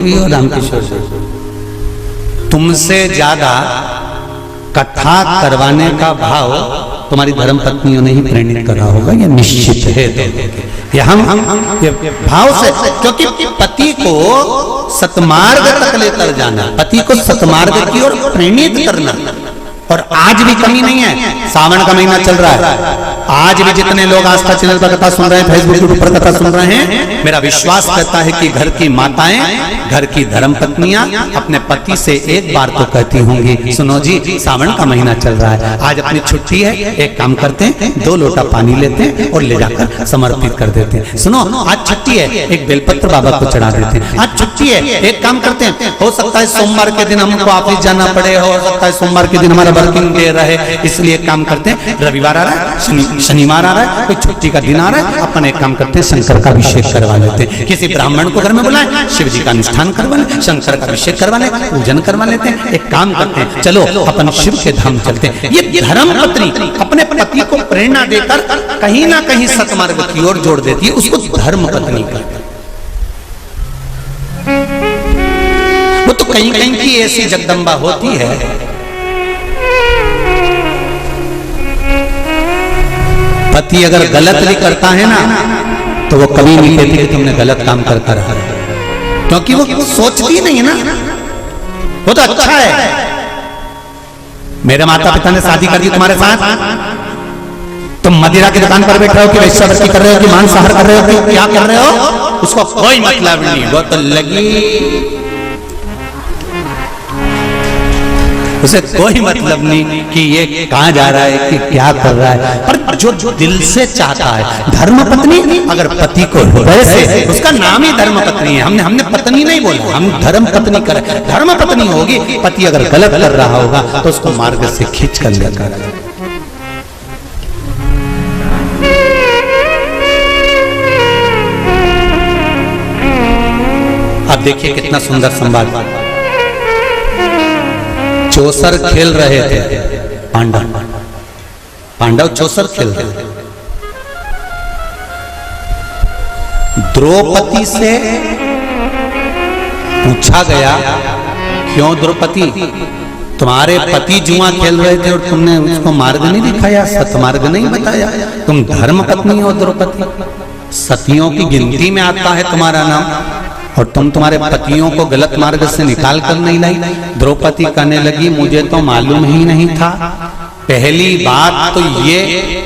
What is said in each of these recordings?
रामकिशोर जी, तुमसे ज्यादा कथा करवाने का भाव तुम्हारी धर्म पत्नियों ने ही प्रेरित करा होगा, ये निश्चित है। ये हम ये भाव से, क्योंकि पति को सतमार्ग तक लेकर जाना, पति को सतमार्ग की ओर प्रेरित करना। और आज भी कमी नहीं है, सावन का महीना चल रहा है, आज भी जितने लोग आस्था चैनल पर कथा सुन रहे हैं, फेसबुक पर कथा सुन रहे हैं, मेरा विश्वास करता है कि घर की माताएं, घर की धर्म पत्नियां अपने पति से एक बार तो कहती होंगी, सुनो जी सावन का महीना चल रहा है, आज अपनी छुट्टी है, एक काम करते हैं 2 लोटा पानी लेते हैं और ले जाकर समर्पित कर देते हैं। सुनो आज छुट्टी है, एक बेलपत्र बाबा को चढ़ा देते हैं। आज छुट्टी है, एक काम करते हैं, हो सकता है सोमवार के दिन हमको ऑफिस जाना पड़े, हो सकता है सोमवार के दिन हमारा वर्किंग डे रहे, इसलिए काम करते हैं रविवार आ रहा है, शनिवार आ रहा है, कोई छुट्टी का दिन आ रहा है, अपन एक काम करते हैं शंकर का अभिषेक करवा लेते हैं। किसी ब्राह्मण को घर में बुलाएं, शिव जी का अनुष्ठान करवा लें, शंकर का अभिषेक करवा लें, पूजन करवा लेते हैं। एक काम करते हैं, चलो अपन शिव के धाम चलते हैं। ये धर्म पत्नी अपने पति को प्रेरणा देकर कहीं ना कहीं सतमार्ग की ओर जोड़ देती है, उसको धर्म पत्नी कहते हैं। वो तो कहीं कहीं की ऐसी जगदम्बा होती है, पति अगर गलत भी करता है ना तो वो कभी नहीं कहती कि तुमने गलत काम करता रहा, क्योंकि वो सोचती नहीं है ना, वो तो अच्छा है। मेरे माता पिता ने शादी कर दी तुम्हारे साथ, तुम मदिरा की दुकान पर बैठे हो कि वेश्यावृत्ति कर रहे हो कि मांसाहार कर रहे हो कि क्या कर रहे हो, उसको कोई मतलब नहीं, वो तो लगी, उसे कोई मतलब नहीं कि ये कहां जा रहा है कि क्या कर रहा है। पर जो दिल से चाहता है, धर्म पत्नी अगर पति को हृदय से, उसका नाम ही धर्म पत्नी है, हमने पत्नी नहीं बोला, हम धर्म पत्नी करें, धर्म पत्नी होगी। पति अगर गलत कर रहा होगा तो उसको मार्ग से खींच कर लेकर, अब देखिए कितना सुंदर संवाद। चौसर खेल रहे थे पांडव चौसर खेल रहे थे। द्रौपदी से पूछा गया, क्यों द्रौपदी, तुम्हारे पति जुआ खेल रहे थे और तुमने उसको मार्ग नहीं दिखाया, सतमार्ग नहीं बताया, तुम धर्म पत्नी हो द्रौपदी, सतियों की गिनती में आता है तुम्हारा नाम, और तुम तुम्हारे पतियों को गलत मार्ग से निकाल कर नहीं लाई। द्रौपदी कहने लगी, मुझे तो मालूम ही नहीं था, पहली बात तो ये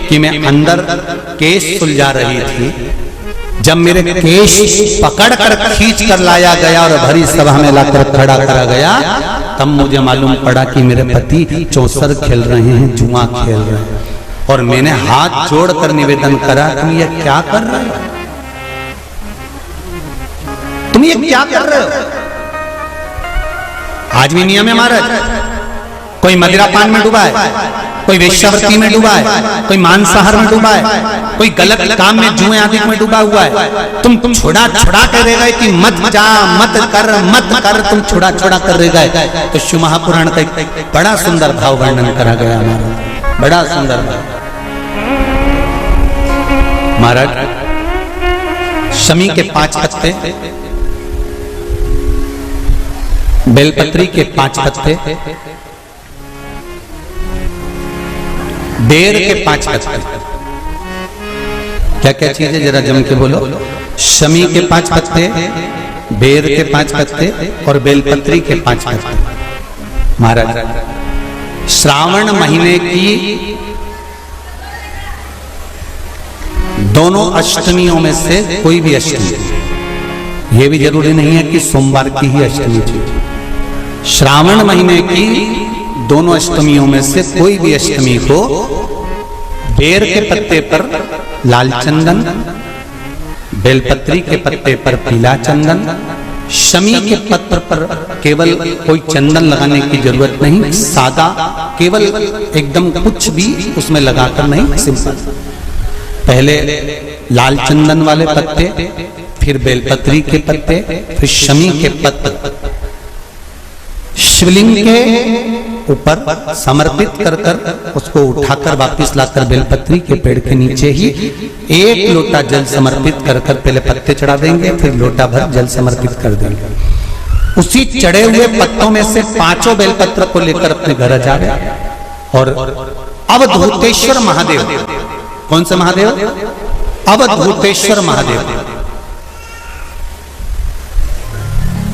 कि मैं अंदर केश सुलझा रही थी, जब मेरे केश पकड़ कर खींच कर लाया गया और भरी सभा में लाकर खड़ा करा गया, तब मुझे मालूम पड़ा कि मेरे पति चौसर खेल रहे हैं, जुआ खेल रहे हैं, और मैंने हाथ जोड़कर निवेदन करा, तुम ये क्या कर रहे हो, तुम ये क्या कर रहे हो। आज भी नियम है महाराज, कोई मदिरा पान में डूबा है, कोई वेश्यावृत्ति में डूबा है, कोई मांसाहार में डूबा है, कोई गलत काम में जुए आदि में डूबा हुआ है, तुम छुड़ा कर रह गए कि मत जा, मत कर, तुम छुड़ा कर रह गए। तो शिव महापुराण का एक बड़ा सुंदर भाव वर्णन करा गया हमारा, बड़ा सुंदर महाराज। शमी के 5 पत्ते, बेलपत्री के 5 पत्ते, बेर के 5 पत्ते, क्या क्या चीज है जरा जम के बोलो। शमी के 5 पत्ते, बेर के 5 पत्ते और बेलपत्री के 5 पत्ते। महाराज श्रावण महीने की दोनों अष्टमियों में से कोई भी अष्टमी, ये भी जरूरी नहीं है कि सोमवार की ही अष्टमी थी, श्रावण महीने की दोनों अष्टमियों में से कोई भी अष्टमी को बेर के पत्ते पर लाल चंदन, बेलपत्री के पत्ते पर पीला चंदन, शमी के पत्र पर केवल कोई चंदन लगाने की जरूरत नहीं, सादा केवल एकदम कुछ भी उसमें लगाकर नहीं, सिंपल, पहले लाल चंदन वाले पत्ते, फिर बेलपत्री के पत्ते, फिर शमी के पत्ते शिवलिंग के ऊपर समर्पित कर उसको उठाकर वापिस लाकर बेलपत्री के पेड़ के नीचे ही 1 लोटा जल समर्पित कर पहले पत्ते चढ़ा देंगे, फिर लोटा भर जल समर्पित कर देंगे। उसी चढ़े हुए पत्तों में से 5 बेलपत्र को लेकर अपने घर जा गया। और अवधूतेश्वर महादेव, कौन से महादेव? अवधूतेश्वर महादेव।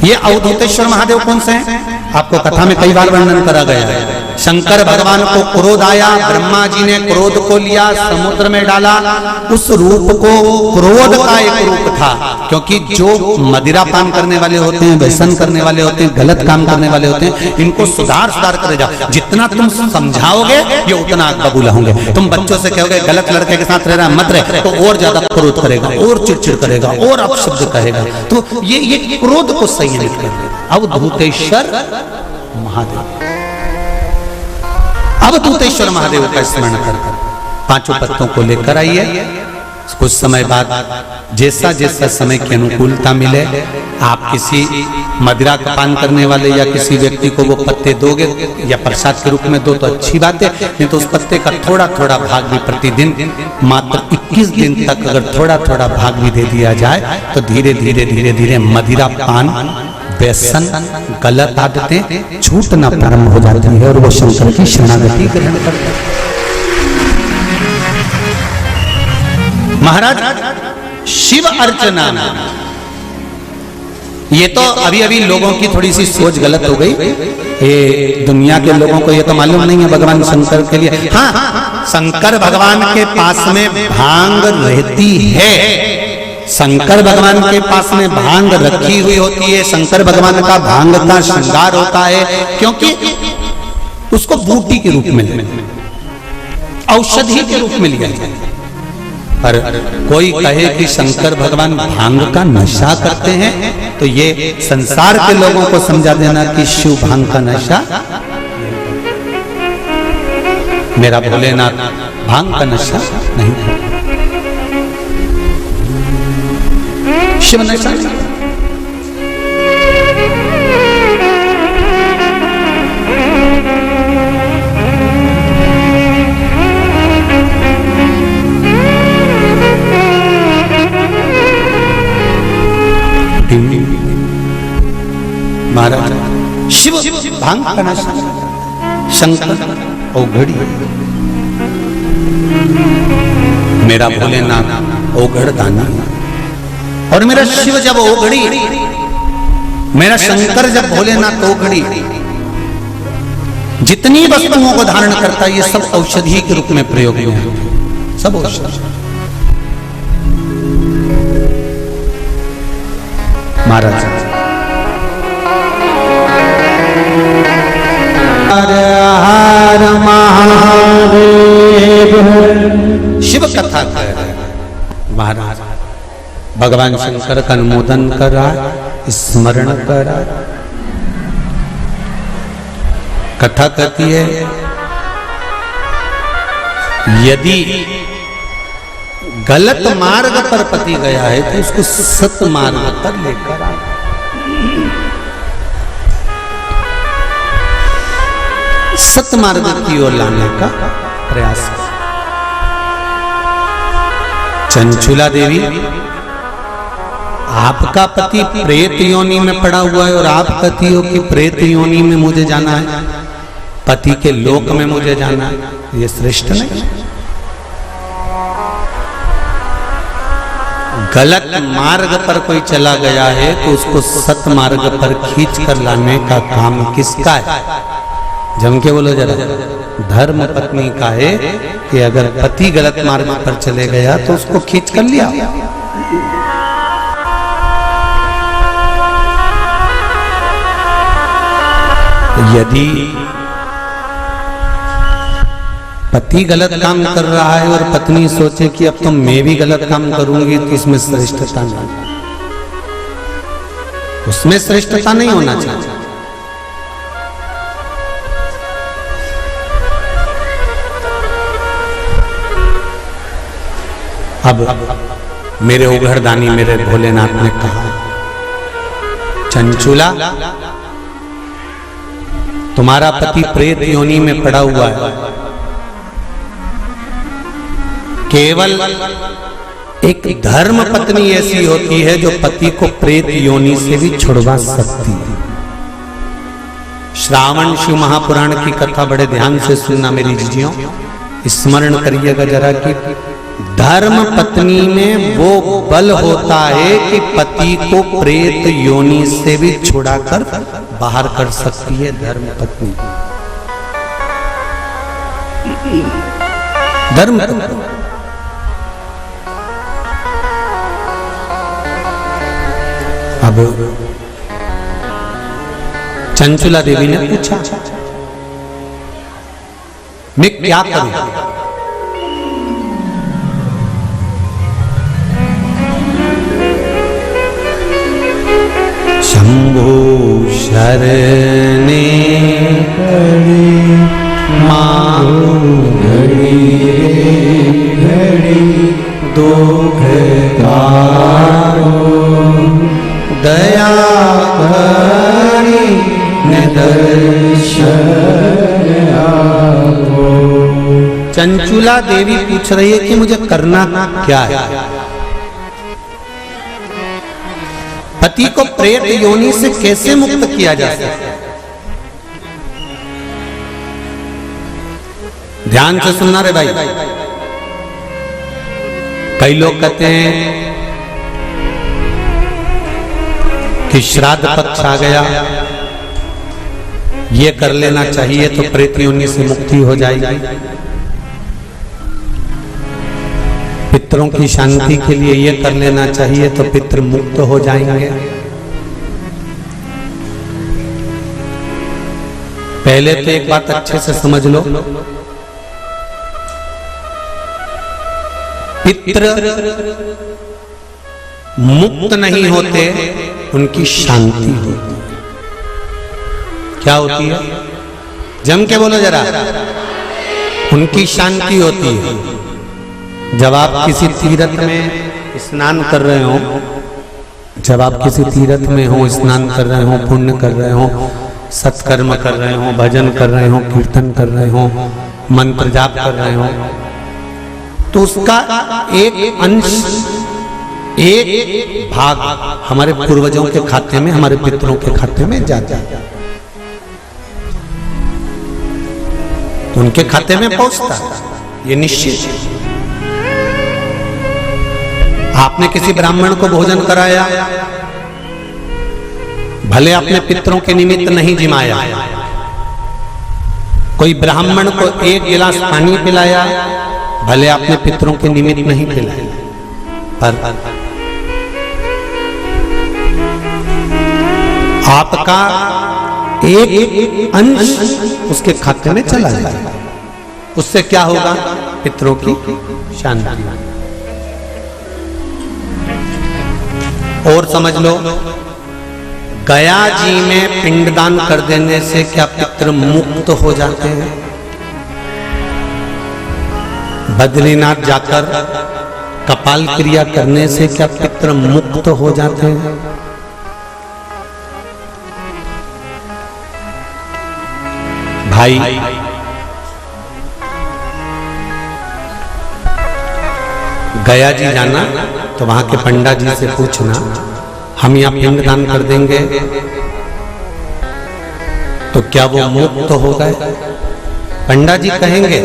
ये अवधूतेश्वर महादेव कौन से हैं? आपको कथा में कई बार वर्णन करा गया है। शंकर भगवान को क्रोध आया, ब्रह्मा जी ने क्रोध को लिया, समुद्र में डाला। उस रूप को क्रोध का एक रूप था, क्योंकि जो मदिरा पान करने वाले होते हैं, व्यसन करने वाले होते हैं, गलत काम करने वाले होते हैं, इनको सुधार करे जाओ। जितना तुम समझाओगे ये उतना आग बबूला होंगे। तुम बच्चों से कहोगे गलत लड़के के साथ रहना मत रहे, तो और ज्यादा क्रोध करेगा, और चिड़चिड़ करेगा, और अपशब्द कहेगा। तो ये क्रोध को संयमित कर। अवधूतेश्वर महादेव, अवधूतेश्वर महादेव का स्मरण कर 5 पत्तों को लेकर आइए। कुछ समय बाद जैसा जैसा समय की अनुकूलता मिले, आप किसी मदिरा का पान करने वाले या किसी व्यक्ति को वो पत्ते दोगे या प्रसाद के रूप में दो तो अच्छी बात है, नहीं तो उस पत्ते का थोड़ा थोड़ा भाग भी प्रतिदिन मात्र 21 दिन तक अगर थोड़ा थोड़ा भाग भी दे दिया जाए तो धीरे धीरे धीरे धीरे मदिरा पान, व्यसन, गलत आदतें छूटना प्रारंभ हो जाती है और वो शंकर की शरणागति ग्रहण करते हैं। महाराज शिव अर्चना, ये तो अभी अभी लोगों की थोड़ी सी सोच गलत हो गई। ये दुनिया के लोगों को ये तो मालूम नहीं है भगवान शंकर के लिए। हाँ, शंकर भगवान के पास में भांग रहती है, शंकर भगवान के पास में भांग रखी हुई होती है। शंकर भगवान का भांग का श्रृंगार होता है, क्योंकि उसको बूटी के रूप में, औषधि के रूप में लिया जाता है। पर कोई कहे कि शंकर भगवान भांग का नशा करते हैं, तो ये संसार के लोगों को समझा देना कि शिव भांग का नशा, मेरा भोलेनाथ भांग का नशा नहीं करते। शिव नशा महाराज शिव भांग का नशा, शंकर औघड़ी, मेरा भोलेनाथ औघड़ दानी, और मेरा शिव जब औघड़ी, मेरा शंकर जब भोलेनाथ औघड़ी, जितनी वस्तुओं को धारण करता है ये सब औषधि के रूप में प्रयोग में, सब औषधि। महाराज हर महादेव, शिव कथा कह रहे महाराज। भगवान शंकर का अनुमोदन कर रहा, स्मरण कर रहा। कथा कहती है यदि गलत मार्ग पर पति गया है तो उसको सत मार्ग पर लेकर आए। सत मार्ग की ओर लाने का प्रयास कर। चंचुला देवी, आपका पति प्रेत योनि में पड़ा हुआ है और आप कहती हो कि प्रेत योनि में मुझे जाना है, पति के लोक में मुझे जाना है, ये श्रेष्ठ नहीं। गलत मार्ग पर कोई चला गया है तो उसको सत मार्ग पर खींच कर लाने का काम किसका है? जम के बोलो जरा। धर्म पत्नी का है कि अगर पति गलत मार्ग पर चले गया तो उसको खींच कर लिया। यदि पति गलत काम कर रहा है और पत्नी सोचे कि अब तो मैं भी गलत काम करूंगी, तो इसमें श्रेष्ठता नहीं, उसमें श्रेष्ठता नहीं होना चाहिए। अब मेरे उघड़दानी मेरे भोलेनाथ ने कहा, चंचुला तुम्हारा पति प्रेत योनि में पड़ा हुआ है, केवल एक धर्म पत्नी ऐसी होती है जो पति को प्रेत योनि से भी छुड़वा सकती है। श्रावण शिव महापुराण की कथा बड़े ध्यान से सुनना मेरी जीजियों, स्मरण करिएगा जरा कि धर्म पत्नी में वो बल होता है कि पति को प्रेत योनि से भी छुड़ाकर बाहर कर सकती है धर्म पत्नी। धर्म पत्नी अब चंचुला देवी ने पूछा मैं क्या करूं? शंभो शरणे मां घड़ी दुख दया करी निदर्शन आपो। चंचुला देवी पूछ रही है कि मुझे करना क्या है? पति को प्रेत योनि से कैसे मुक्त किया जा सकता है? ध्यान से सुनना रे भाई। कई लोग कहते हैं कि श्राद्ध पक्ष आ गया, ये कर लेना चाहिए तो प्रेत योनि से मुक्ति हो जाएगी। पितरों की शांति के लिए ये कर लेना चाहिए तो पितृ मुक्त हो जाएंगे। पहले तो एक बात अच्छे से समझ लो, पितृ मुक्त नहीं होते, उनकी शांति होती। क्या होती है? जम के बोलो जरा। उनकी शांति होती है। जब आप किसी तीर्थ में स्नान कर रहे हो, जब आप किसी तीर्थ में हो, स्नान कर रहे हो, पुण्य कर रहे हो, सत्कर्म कर रहे हो, भजन कर रहे हो, कीर्तन कर रहे हो, मंत्र जाप कर रहे हो, तो उसका एक अंश, एक भाग हमारे पूर्वजों के खाते में, हमारे पितरों के खाते में जाता है, उनके खाते में पहुंचता है। ये निश्चित है। आपने किसी ब्राह्मण को भोजन कराया, भले अपने पितरों के निमित्त नहीं जिमाया, कोई ब्राह्मण को एक गिलास पानी पिलाया, भले अपने पितरों के निमित्त नहीं पिलाया, पर आपका एक अंश उसके खाते में चला जाएगा। उससे क्या होगा? पितरों की शांति। और समझ लो, गया जी में पिंडदान कर देने से क्या पितृ मुक्त हो जाते हैं? बद्रीनाथ जाकर कपाल क्रिया करने से क्या पितृ मुक्त हो जाते हैं? भाई, गया जी जाना तो वहां के पंडा जी से पूछना, हम यहाँ पिंडदान कर देंगे तो क्या वो मुक्त हो गए? पंडा जी कहेंगे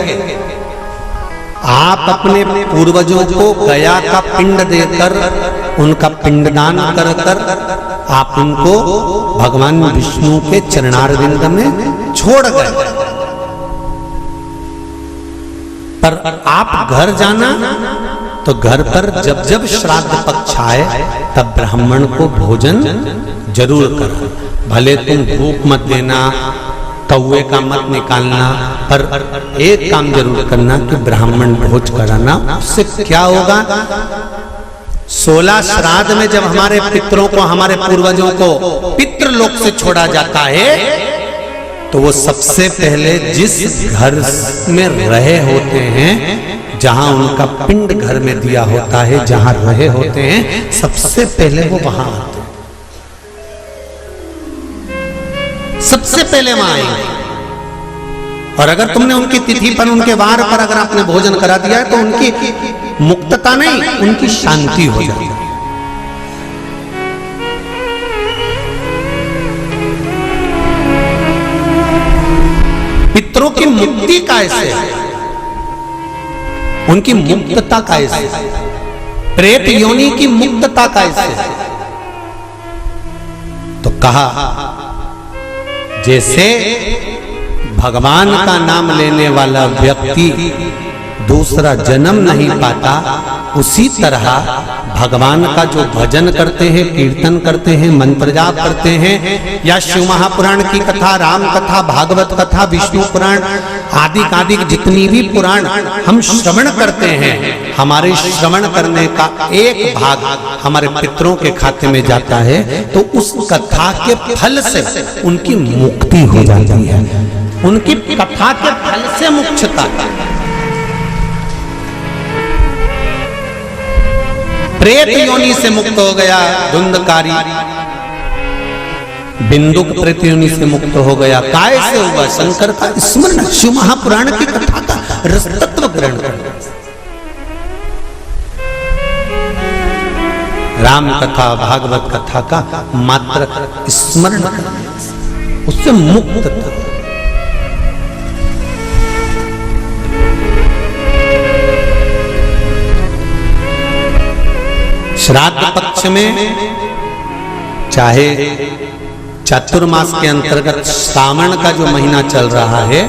आप अपने पूर्वजों को गया का पिंड देकर, उनका पिंडदान कर कर आप उनको भगवान विष्णु के चरणारविंद में छोड़ गए। पर आप घर जाना तो घर पर जब जब श्राद्ध पक्ष आए तब ब्राह्मण को भोजन जरूर करो। भले तुम भूख मत देना, कौवे का मत निकालना, पर एक काम जरूर करना कि ब्राह्मण भोज कराना। उससे क्या होगा? 16 श्राद्ध में जब हमारे पितरों को, हमारे पूर्वजों को पितृलोक से छोड़ा जाता है तो वो सबसे पहले जिस घर में रहे होते हैं, जहां उनका पिंड घर में दिया होता है, जहां रहे होते हैं, सबसे पहले वो वहां आते हैं, सबसे पहले वहां आएंगे। और अगर तुमने उनकी तिथि पर, उनके वार पर अगर आपने भोजन करा दिया है तो उनकी मुक्तता नहीं, उनकी शांति हो जाती है। उनकी मुक्ति कैसे, उनकी मुक्तता कैसे, प्रेत योनि की मुक्तता कैसे? तो कहा जैसे भगवान का नाम लेने वाला व्यक्ति दूसरा जन्म नहीं पाता, उसी तरह भगवान का जो भजन करते हैं, कीर्तन करते हैं, मंत्र जाप करते हैं, या शिव महापुराण की कथा, राम कथा, भागवत कथा, विष्णु पुराण आदि जितनी भी पुराण हम श्रवण करते हैं, हमारे श्रवण करने का एक भाग हमारे पितरों के खाते में जाता है, तो उस कथा के फल से उनकी मुक्ति हो जाती है, उनकी कथा के फल से मोक्षता। प्रेत योनि से मुक्त हो गया धुंधकारी, बिंदुक प्रेत योनि से मुक्त हो गया। काय से हुआ? शंकर का स्मरण, शिव महापुराण की कथा का रसतत्व ग्रहण करना, राम कथा, भागवत कथा का मात्र स्मरण करना, उससे मुक्त था। श्राद्ध पक्ष में, चाहे चातुर्मास के अंतर्गत श्रावण का जो महीना चल रहा है,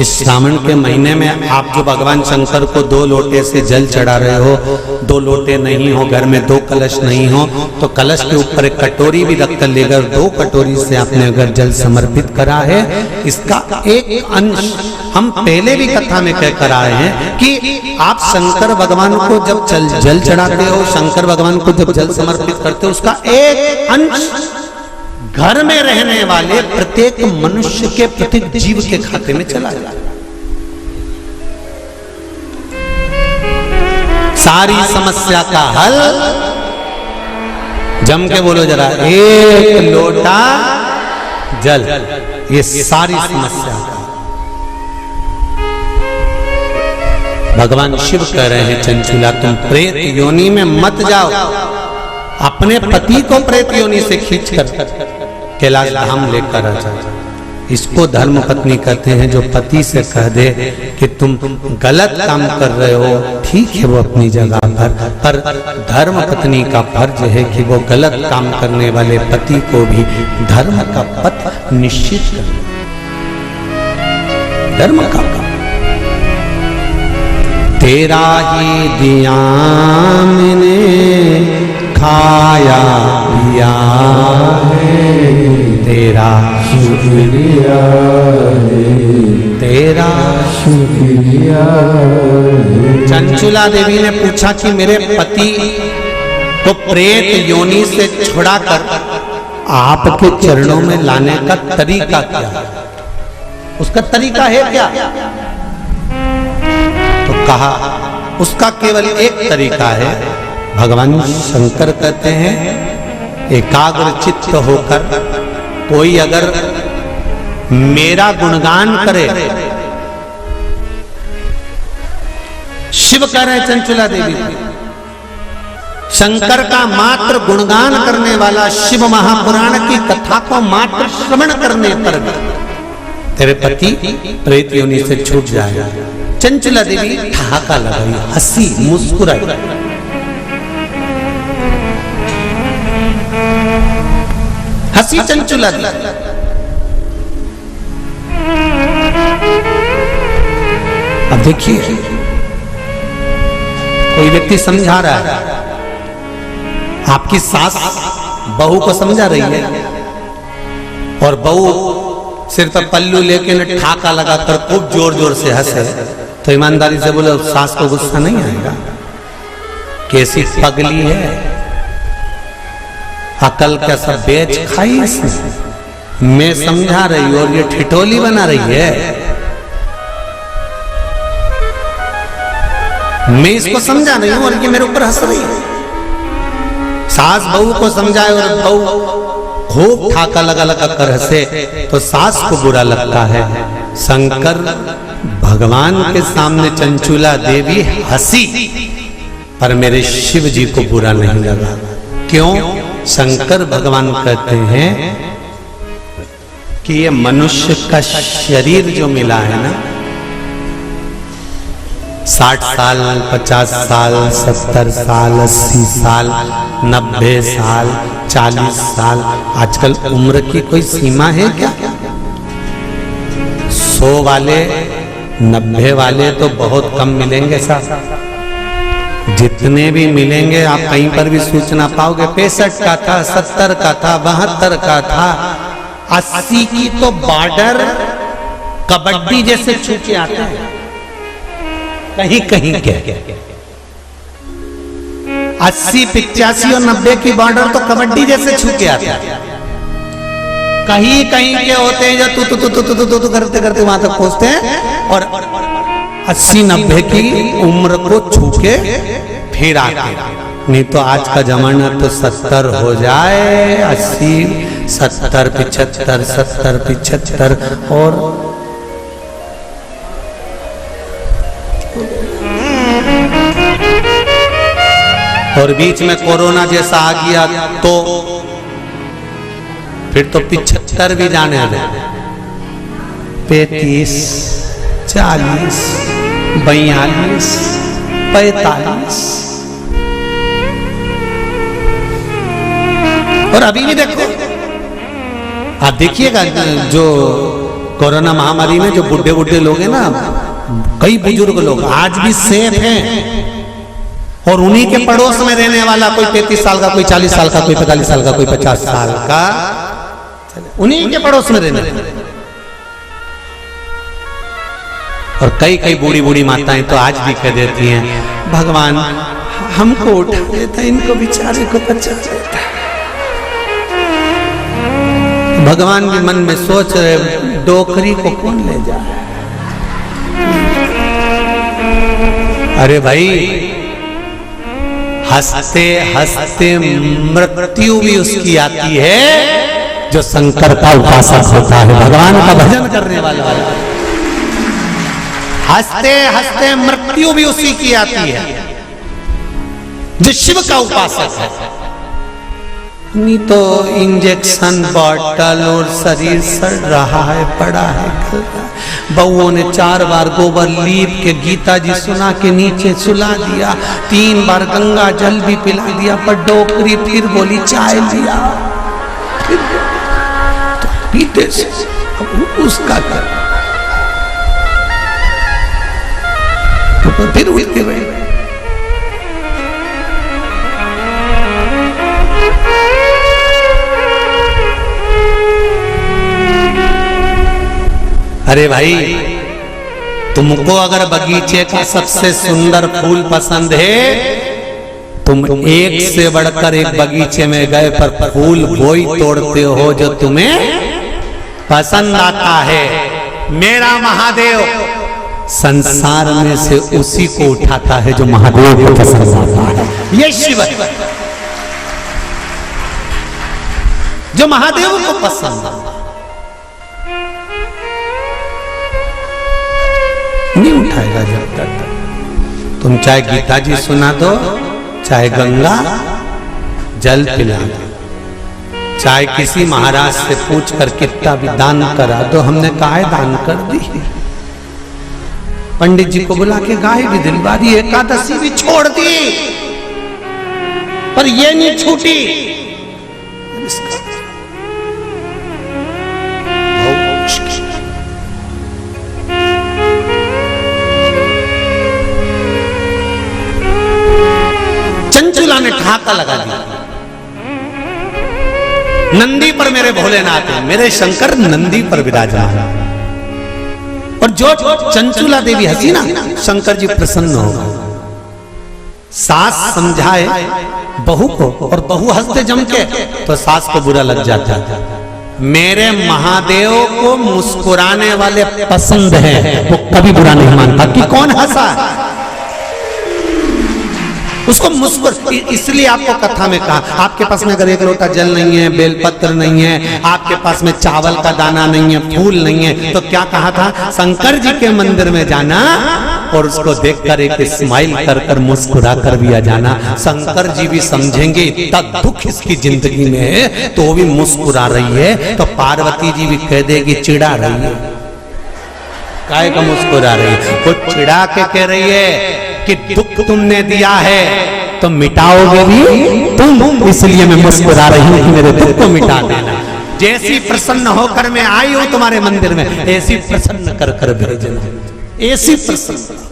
इस श्रावण के महीने में आप जो भगवान शंकर को 2 लोटे से जल चढ़ा रहे हो, 2 लोटे नहीं हो, घर में 2 कलश नहीं हो, तो कलश के ऊपर एक कटोरी भी रख कर लेकर 2 कटोरी से आपने अगर जल समर्पित करा है, इसका एक अंश हम पहले भी कथा में कह कर आए हैं कि आप शंकर भगवान को जब जल चढ़ाते हो, शंकर भगवान को जब जल समर्पित करते हो, उसका एक अंश घर में रहने वाले प्रत्येक मनुष्य के, प्रत्येक जीव के खाते में चला जाए। सारी समस्या का हल, जम के बोलो जरा, 1 लोटा जल, ये सारी समस्या का। भगवान शिव कह रहे हैं, चंचुला तुम प्रेत योनि में मत जाओ, अपने पति को प्रेत योनि से खींचकर कैलाश धाम लेकर आ जाओ। इसको धर्म पत्नी कहते हैं, जो पति से कह दे कि तुम गलत काम कर रहे हो, ठीक है वो अपनी जगह पर धर्म पत्नी का फर्ज है कि वो गलत काम करने वाले पति को भी धर्म का पथ निश्चित करे, धर्म का काम। तेरा ही दिया मैंने खाया पिया है, तेरा शुक्रिया है, तेरा शुक्रिया है। चंचुला देवी ने पूछा कि मेरे पति को प्रेत योनि से छुड़ाकर आपके चरणों में लाने का तरीका क्या है? उसका तरीका है क्या? तो कहा उसका केवल एक तरीका है। भगवान शंकर कहते हैं, एकाग्र चित्त होकर कोई अगर मेरा गुणगान करे, शिव कह रहे हैं चंचुला देवी, शंकर का मात्र गुणगान करने वाला, शिव महापुराण की कथा को मात्र श्रवण करने पर तेरे पति प्रेत योनि से छूट जाएगा। चंचुला देवी ठहाका लगाई, हंसी, मुस्कुराई। हंसी चंचुला देवी। अब देखिए, कोई व्यक्ति समझा रहा है, आपकी सास बहू को समझा रही है, और बहू सिर पर पल्लू लेके न ठाका लगाकर खूब जोर जोर से हंसे, तो ईमानदारी से बोलो, सास को गुस्सा नहीं आएगा? कैसी पगली है, अकल का सब बेच खाई इसने। मैं समझा रही हूं और ये ठिठोली बना रही है। मैं इसको समझा रही हूं और ये मेरे ऊपर हंस रही है। सास बहू को समझाए और बहू खूब ठाका लगा लगा कर हंसे, तो सास को बुरा लगता है। शंकर भगवान के सामने चंचुला देवी हंसी, पर मेरे शिव जी को बुरा नहीं लगा। क्यों? शंकर भगवान कहते हैं कि ये मनुष्य का शरीर जो मिला है ना, 60 साल, 50 साल, 70 साल, 80 साल, 90 साल, 40 साल, आजकल उम्र की कोई सीमा है क्या? 100 वाले, 90 वाले तो बहुत कम मिलेंगे साहब। जितने भी मिलेंगे आप कहीं पर भी सूचना पाओगे 65 का था, 70 का था, 72 का था, 80 की तो बॉर्डर कबड्डी जैसे छू के आता है कहीं कहीं के। 80, 85 और 90 की बॉर्डर तो कबड्डी जैसे छू के आता है। कहीं कहीं के होते हैं जो तू करते करते वहां तक पहुंचते हैं और 80-90 की उम्र को छू के फिर आते। नहीं तो आज का जमाना तो 70 हो जाए, 80, 70, 75, 70, 75 और बीच में कोरोना जैसा आ गया तो फिर तो 75 भी जाने दे। 35, 40, 42, 45 और अभी भी देखो, आप देखिएगा जो कोरोना महामारी में जो बुढ़े बुढ़े लोग हैं ना, कई बुजुर्ग लोग आज भी सेफ हैं और उन्हीं के पड़ोस में रहने वाला कोई 33 साल का, कोई 40 साल का, कोई 45 साल का, कोई 50 साल का, उन्हीं के पड़ोस में रहने वाला। और कई कई बूढ़ी बूढ़ी माताएं तो आज भी कह देती हैं, भगवान हमको उठा देता, इनको बेचारे को बचा देता। भगवान भी मन में सोच रहे, डोकरी को कौन ले जाए? अरे भाई, हंसते हंसते मृत्यु भी उसकी आती है जो शंकर का उपासक होता है, भगवान का भजन करने वाला। हंसते हंसते मृत्यु भी उसी की आती है जो शिव का उपासक है। नहीं तो इंजेक्शन बॉटल और शरीर सड़ रहा है, पड़ा है। बउओं ने 4 बार गोबर लीप के गीता जी सुना के नीचे सुला दिया, 3 बार गंगा जल भी पिला दिया, पर डोकरी फिर बोली चाय लिया, फिर तो पीते से उसका क्या, तो फिर उठते हुए अरे भाई, तुमको अगर बगीचे का सबसे सुंदर फूल पसंद है, तुम एक से बढ़कर एक बगीचे में गए पर फूल वही तोड़ते हो जो तुम्हें पसंद आता है। मेरा महादेव संसार में से उसी को उठाता है जो महादेव को पसंद आता है। ये शिव है जो महादेव को पसंद आता है, नहीं उठाएगा जब तक तुम चाहे गीता जी सुना दो, चाहे गंगा जल पिला दो, चाहे किसी महाराज से पूछ कर कितना भी दान करा दो। हमने गाय दान कर दी, पंडित जी को बुला के गाय भी दिलवा दी, एकादशी भी छोड़ दी, पर ये नहीं छूटी। चंचुला ने ठहाका लगा दिया, नंदी पर मेरे भोलेनाथ है, मेरे शंकर नंदी पर विराजमान। और जो चंचुला देवी हंसी ना, शंकर जी प्रसन्न हो गए। सास समझाए बहू को और बहू हंसते जम के, तो सास को बुरा लग जाता। मेरे महादेव को मुस्कुराने वाले पसंद है, वो कभी बुरा नहीं मानता कि कौन हंसा, उसको मुस्कुर। इसलिए आपको कथा में कहा, आपके पास में अगर एक लोटा जल नहीं है, बेलपत्र नहीं है, आपके पास में चावल का दाना नहीं है, फूल नहीं है, तो क्या कहा था? शंकर जी के मंदिर में जाना और उसको देखकर एक स्माइल कर कर मुस्कुरा कर भी आ जाना। शंकर जी भी समझेंगे इतना दुख इसकी जिंदगी में है तो वो भी मुस्कुरा रही है, तो पार्वती जी भी कह देगी चिढ़ा रही है, काहे का मुस्कुरा रही है? वो चिढ़ा के कह रही है कि दुख तुमने दिया है तो मिटाओगे भी तुम, इसलिए मैं मुस्कुरा रही हूं कि मेरे दुख को मिटा देना। जैसी प्रसन्न होकर मैं आई हूं तुम्हारे मंदिर में, ऐसी प्रसन्न कर कर भेजना, ऐसी प्रसन्न।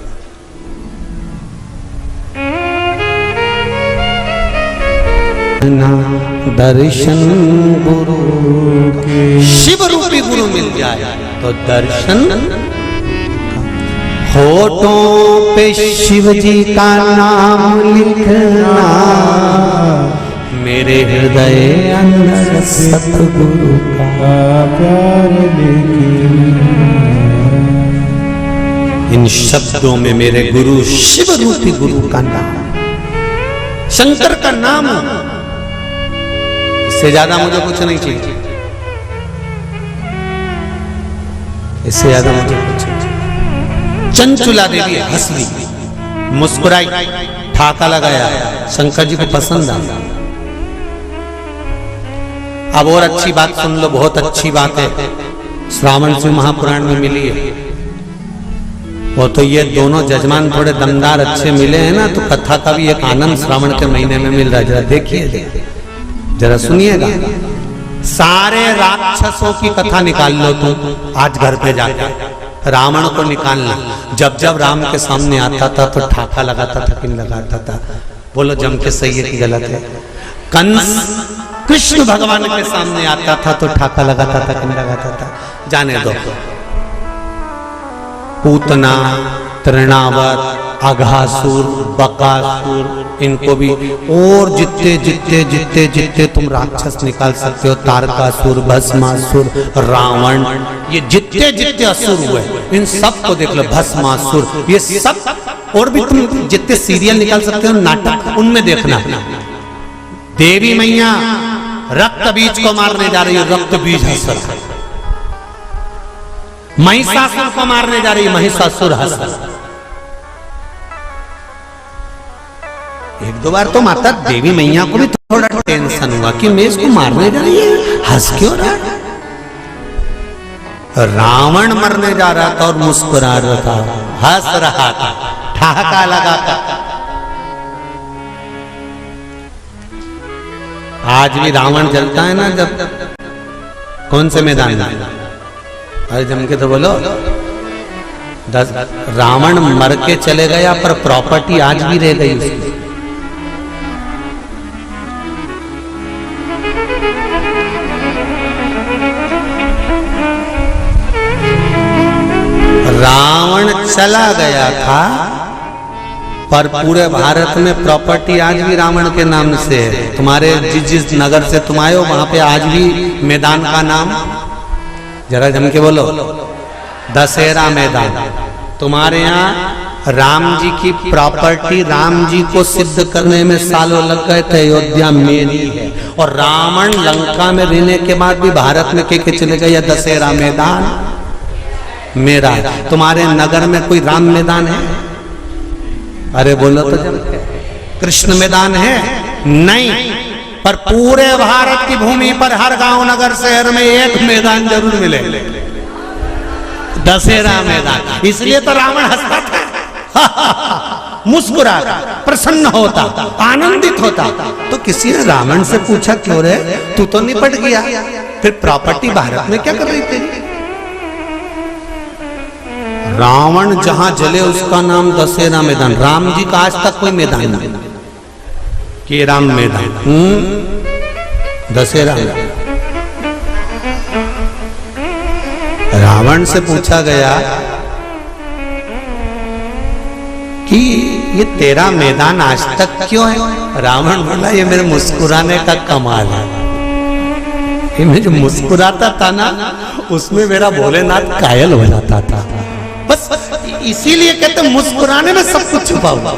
दर्शन गुरु के, शिव रूपी गुरु मिल जाए तो दर्शन। होठों पे शिव जी का नाम लिखना, मेरे हृदय अंदर सतगुरु का प्यार लेके। इन शब्दों में मेरे गुरु शिव रूपी गुरु का नाम, शंकर का नाम, इससे ज्यादा मुझे कुछ नहीं चाहिए, इससे ज्यादा मुझे कुछ नहीं चाहिए। चंचुला देवी हंस ली, मुस्कुराई, ठाका लगाया, शंकर जी को पसंद आया। अब और अच्छी बात सुन लो, बहुत अच्छी बात है, श्रावण से महापुराण में मिली है। वो तो ये दोनों जजमान थोड़े दमदार अच्छे मिले हैं ना, तो कथा का भी एक आनंद श्रावण के महीने में मिल रहा है। जरा देखिए, जरा सुनिएगा। सारे राक्षसों की कथा निकाल लो तुम आज घर पे जाकर, रावण को निकालना। जब जब राम के सामने आता था तो ठाका लगाता था कि नहीं लगाता था? बोलो जम के सही है कि गलत है? कंस कृष्ण भगवान के सामने आता था तो ठाका लगाता था कि नहीं लगाता था? जाने दो। पूतना, तृणावत, अघासुर, बकासुर, इनको भी, और जितने जितने जितने जितने तुम राक्षस निकाल सकते हो, तारकासुर, भस्मासुर, रावण, ये जितने जितने असुर हुए इन सब को देख लो, भस्मासुर, ये सब। और भी तुम जितने सीरियल निकाल सकते हो, नाटक, उनमें देखना। देवी मैया रक्त बीज को मारने जा रही है, रक्त बीज हंसर। महिषासुर को मारने जा रही है, महिषासुर हंसर। एक दो बार तो माता देवी मैया को भी थोड़ा टेंशन हुआ कि मैं इसको मारने जा रही है, हंस क्यों रहा है? रावण मरने जा रहा था और मुस्कुरा रहा था, हंस रहा था, ठहाका लगा था। आज भी रावण जलता है ना, जब कौन से मैदान में? अरे जम के तो बोलो। रावण मर के चले गया पर प्रॉपर्टी आज भी रह गई उसकी। रावण चला गया था पर पूरे भारत में प्रॉपर्टी आज भी रावण के नाम से है। तुम्हारे जिस जिस नगर से तुम आए हो वहां पे आज भी मैदान का नाम, जरा जम के बोलो, दशहरा मैदान। तुम्हारे यहाँ राम जी की प्रॉपर्टी, राम जी को सिद्ध करने में सालों लग गए थे, अयोध्या मेरी है। और रावण लंका में रहने के बाद भी भारत में के चले गए, दशहरा मैदान मेरा। तुम्हारे नगर में कोई राम मैदान है? अरे बोलो तो जब कृष्ण मैदान है? नहीं, पर पूरे भारत की भूमि पर हर गांव नगर शहर में एक मैदान जरूर मिले, दशहरा मैदान। इसलिए तो रावण हंसता था, मुस्कुराता, प्रसन्न होता, आनंदित होता। तो किसी ने रावण से पूछा क्यों रे, तू तो निपट गया, फिर प्रॉपर्टी भारत में क्या कर रही थी? रावण जहां जले उसका नाम दशहरा मैदान। राम जी का आज तक कोई मैदान नहीं कि राम मैदान, दशहरा। रावण से पूछा गया कि ये तेरा मैदान आज तक क्यों है? रावण बोला ये मेरे मुस्कुराने का कमाल है। ये मैं जो मुस्कुराता था ना, उसमें मेरा भोलेनाथ कायल हो जाता था। बस इसीलिए कहते मुस्कुराने में सब कुछ छुपा हुआ,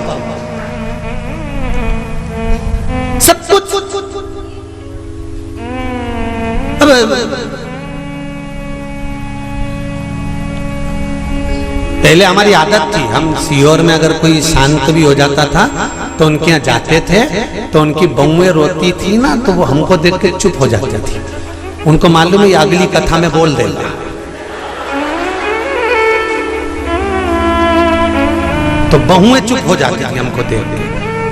सब कुछ। पहले हमारी आदत थी, हम सीहोर में अगर कोई शांत भी हो जाता था तो उनके यहाँ जाते थे, तो उनकी बहुएं रोती थी ना, तो वो हमको देख के चुप हो जाती थी। उनको मालूम है अगली कथा में बोल देगा, तो बहुएं चुप हो जाती थी हमको देख के।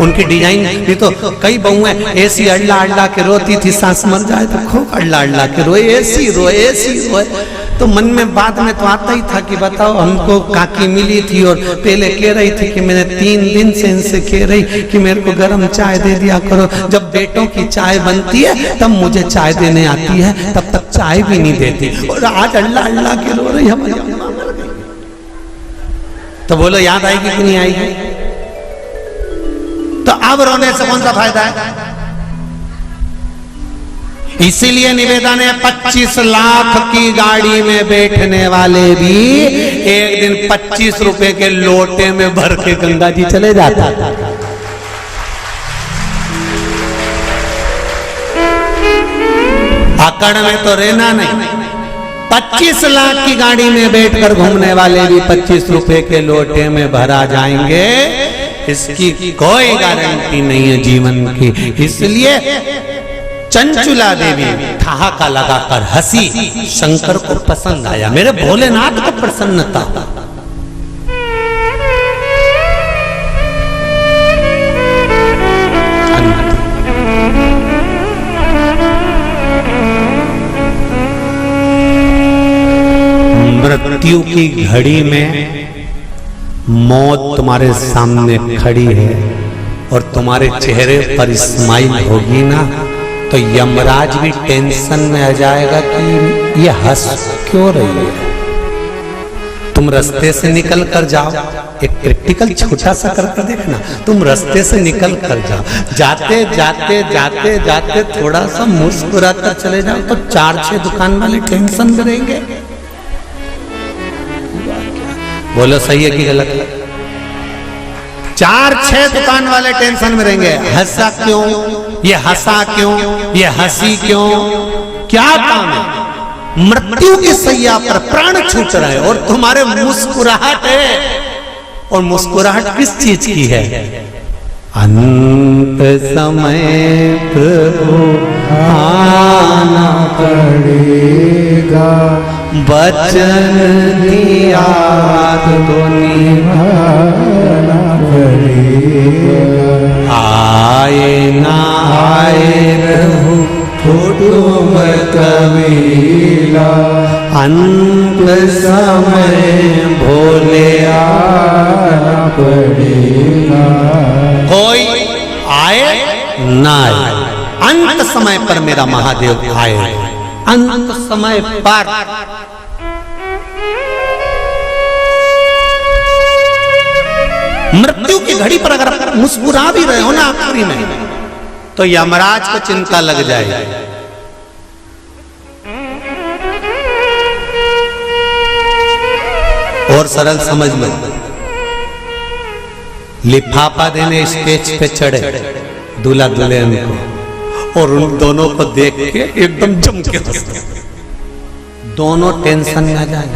उनकी डिजाइन नहीं तो कई बहुएं ऐसी अल्लाह अल्लाह के रोती थी, सांस मर जाए तो खूब अल्लाह अल्लाह के रोए, ऐसी रोए। तो मन में बाद में तो आता ही था कि बताओ, हमको काकी मिली थी और पहले कह रही थी कि मैंने 3 दिन से इनसे कह रही कि मेरे को गर्म चाय दे दिया करो। जब बेटों की चाय बनती है तब मुझे चाय देने आती है, तब तक चाय भी नहीं देती, और आज अल्लाह अल्लाह के रो रही हमारी अम्मा मर गई। तो बोलो याद आएगी कि नहीं आएगी? तो अब रोने से कौन सा फायदा है? इसीलिए निवेदन है, 25 लाख की गाड़ी में बैठने वाले भी एक दिन 25 रुपए के लोटे में भर के गंगा जी चले जाता था। अकड़ में तो रहना नहीं। 25 लाख की गाड़ी में बैठकर घूमने वाले भी 25 रुपए के लोटे में भरा जाएंगे, इसकी कोई गारंटी नहीं है जीवन की। इसलिए चंचुला देवी ठहाका लगाकर हंसी, शंकर को पसंद आया, मेरे भोलेनाथ को प्रसन्नता। मृत्यु की घड़ी में मौत तुम्हारे सामने खड़ी है और तुम्हारे चेहरे पर स्माइल होगी ना, तो यमराज भी टेंशन में आ जाएगा कि ये हंस क्यों रही है। तुम रास्ते से निकल कर जाओ, एक प्रैक्टिकल छोटा सा करके देखना, तुम रास्ते से निकल कर जाओ, जाते जाते जाते जाते थोड़ा सा मुस्कुराकर चले जाओ, तो 4-6 दुकान वाले टेंशन में रहेंगे। बोलो सही है कि गलत है? 4-6 दुकान वाले टेंशन में रहेंगे, हंसा क्यों, ये हंसा क्यों, ये हंसी क्यों, क्या काम है? मृत्यु की सैया पर प्राण छूट रहे और तुम्हारे मुस्कुराहट है, और मुस्कुराहट किस चीज की है? अंत समय प्रभु आना पड़ेगा, वचन दिया तो निभाना पड़ेगा, आए ना आए प्रभु कुटुंब कबीला, अंत समय भोले आना पड़ेगा। कोई आए ना आए, अंत समय पर मेरा महादेव आए, अंत समय पर। मृत्यु की घड़ी पर अगर मुस्कुरा भी रहे हो ना आखिरी में, तो यमराज को चिंता लग जाएगी। और सरल समझ लो, लिफाफा देने स्टेज पे चढ़े दूल्हा दुल्हन को, और उन दोनों को देख के एकदम जम के हंसते, दोनों टेंशन में आ जाए।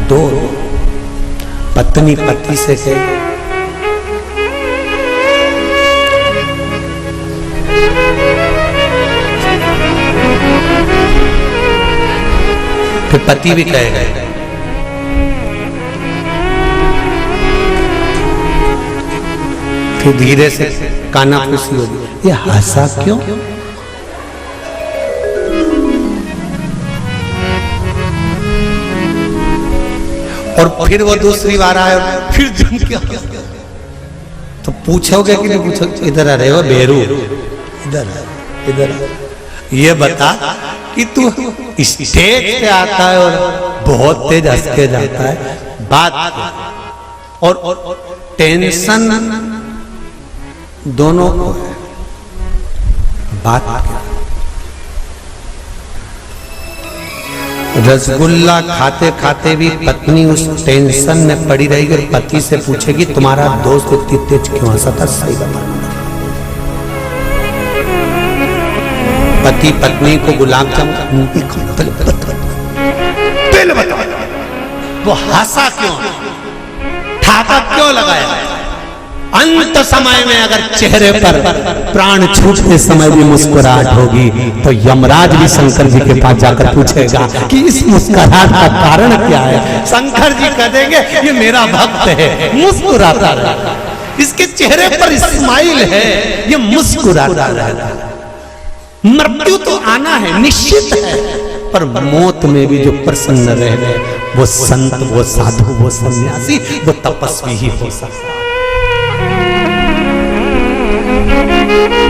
दो पत्नी पति से कहे, फिर पति भी कहेगा, फिर धीरे से काना फूसी होगी, ये हंसा क्यों? और फिर वो दूसरी बार आए और फिर जम के हंसा, तो पूछोगे कि नहीं पूछोगे? इधर आ रहे हो बेरू, इधर इधर ये बता कि तू स्टेज पे आता है और बहुत तेज हंस के जाता है, बात और टेंशन दोनों को है, बात क्या? रसगुल्ला खाते खाते भी पत्नी उस टेंशन में पड़ी रहेगी और पति से पूछेगी तुम्हारा दोस्त इतनी तेज क्यों हंसा था, सही बताना। पति पत्नी को गुलाब जामुन पहले बता, वो हंसा क्यों, ठाका क्यों लगाया? अंत समय में अगर चेहरे पर प्राण छूटते समय भी मुस्कुराहट होगी तो यमराज भी शंकर जी के पास जाकर पूछेगा कि इस मुस्कुराहट का कारण क्या है। शंकर जी कह देंगे ये मेरा भक्त है, मुस्कुराता रहता, इसके चेहरे पर स्माइल है, ये मुस्कुराता रहता। मृत्यु तो आना है, निश्चित है, पर मौत में भी जो प्रसन्न रहे वो संत, वो साधु, वो सन्यासी, वो तपस्वी ही हो सकता है।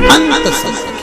अंत समय